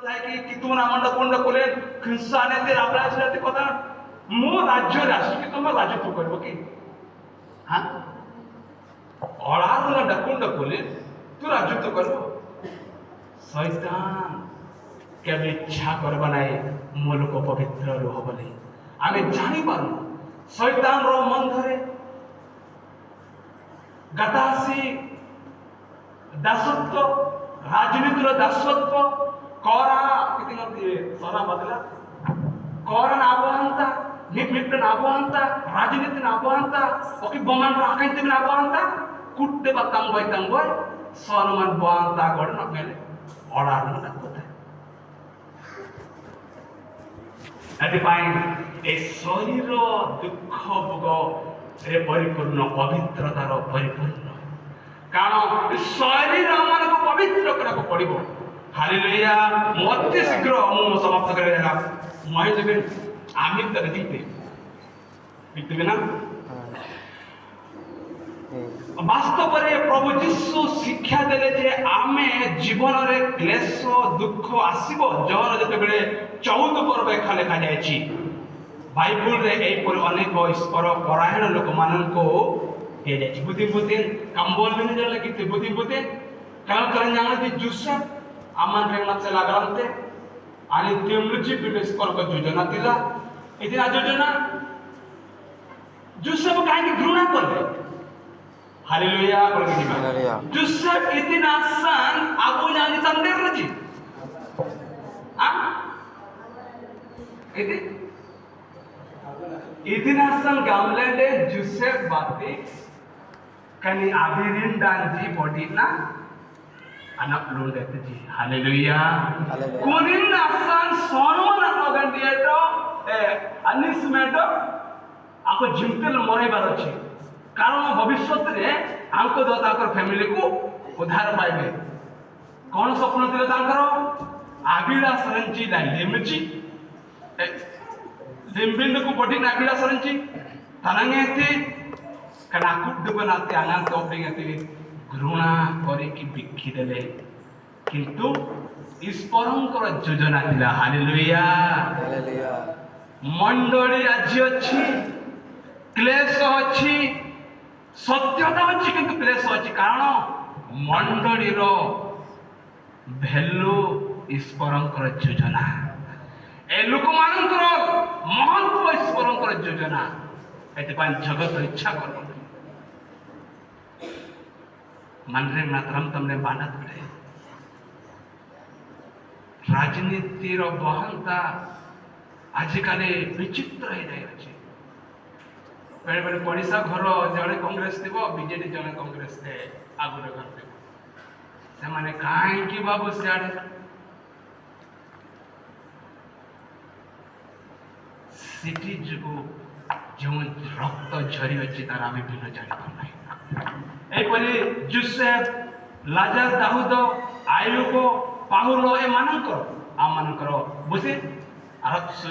থাকে কিন্তু আমন্ড কোন্ড কোলে খ্রিস্টানেতে আপনার কথা মো রাজ্যরে আসুকি তোমার রাজত্ব করব কি হ্যাঁ অড়ার ডাকুন্ড কোলে তু রাজত্ব করব শয়তান কেবে ইচ্ছা করবা নাই মো লোক পবিত্র রুহ বলে আমি জানি পারু শয়তান র মন ধরে গতাসি দাসত্ব রাজনীতির দাসত্ব করা কিতি সরা বদলা করা নাবহান্তা নিমিত্ত নাবহান্তা রাজনীতি নাবহান্তা ওকে বমান রাখাইতে নাবহান্তা কুটতে বাতাম বই সনমান বহান্তা গড় না মেলে অড়ার না কথা এটিপাই এই শরীর দুঃখ ভোগ রে পরিপূর্ণ পবিত্রতার পরিপূর্ণ কারণ শরীর আমাকে পবিত্র করা পড়ব হালেলুয়া অতি শীঘ্র মু সমাপ্ত করে দেলা মহে দেবেন আমি তো দেখতে না বাস্তবরে প্রভু যীশু শিক্ষা দেলে যে আমি জীবনরে ক্লেশ দুঃখ আসিব যখন যেতবে 14 পর্বে লেখা যাইছি বাইবেলরে এইপরি অনেক ঈশ্বর পরায়ণ ଲୋକମାନଙ୍କୁ ଦିଆଯାଇଛି ବୁଦ୍ଧିବୁଦ୍ଧିନ୍ ಕಂಬೋಲ್ವಿನ ಲಗಿತ್ತು बुद्धिबुद्धिन काल करण्यामध्ये जुसेफ आमान रेंगणाचे लागलांते आणि तेमची बिडेस करक योजना दिला इतिना योजना जुसेफ काय की घृणा करले हालेलुया बोलके दिबा जुसेफ इतिना सन आगो जानी चंदेर नजी आ इतिना सन गामलेंडे जुसेफ बाते kani abirin danji bodina anak belum ji haleluya kunin nasan sono na logan dia to anis meto ako jimtel more barochi karon bhabishyot re anko do tankar family ku udhar paibe kon swapno dile tankar abira saranchi la lemchi lembind ku bodina abira saranchi tanangeti kana kudu banate angan toping ati घृणा करे कि बिखी देले किंतु ईश्वरंकर योजना दिला hallelujah hallelujah मंडली राज्य अछि क्लेश अछि सत्यता अछि किंतु क्लेश अछि कारण मंडली रो वैल्यू ईश्वरंकर योजना ए लोक मानकर महत्व ईश्वरंकर योजना एते पान जगत इच्छा कर मनरे मातरम तमने बानत पड़े राजनीति रो बहनता आजिकाले विचित्र हो जाए अछि बेले बेले पड़िसा घर जने कांग्रेस दिबो बीजेडी जने कांग्रेस दे आगुरे घर दिबो से माने काहे की बाबू सियाडे सिटी जुगु जो रक्त झरी अछि तार आमे बिना जानि पाउ नाही एपरि जोसेफ लाजर दाऊद आयुब पाहुलो ए मानकर आ मानकर बुझे आरक्षु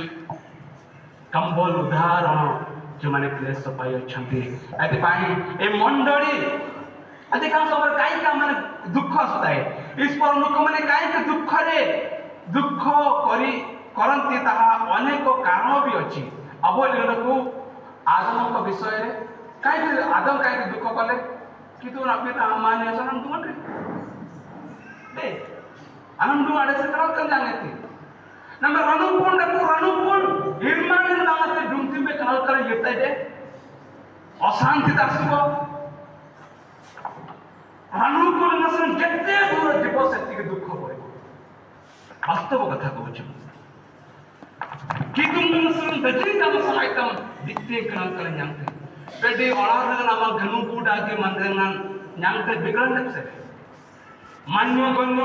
कंबल उदाहरण जो माने क्लेश पाई अछंती एति पाई ए मंडली अधिकांश समय काई का माने दुख आसताए ईश्वर लोक माने काई के दुख रे दुख करी करंती ताहा अनेक कारण भी अछि अब लोक आदम को विषय रे काई आदम काई दुख कले कि तू आपके मान्य आनंद मटे दे आनंद आड़े से तरह कर जाने थी नंबर रणुपुन निर्माण नामते डुमती में कल कर येता दे अशांति दासिबो रणुपुन नसन जत्ते दूर जीव शक्ति के दुख पड़े वास्तव कथा कहूछ कि तुम नसन दजी तम सहायतम दिक्ते कल कर जानते पेटी ओळार नाम घनु कूट आके मंदरन न्यांगते बिगड़न से मान्य गन्य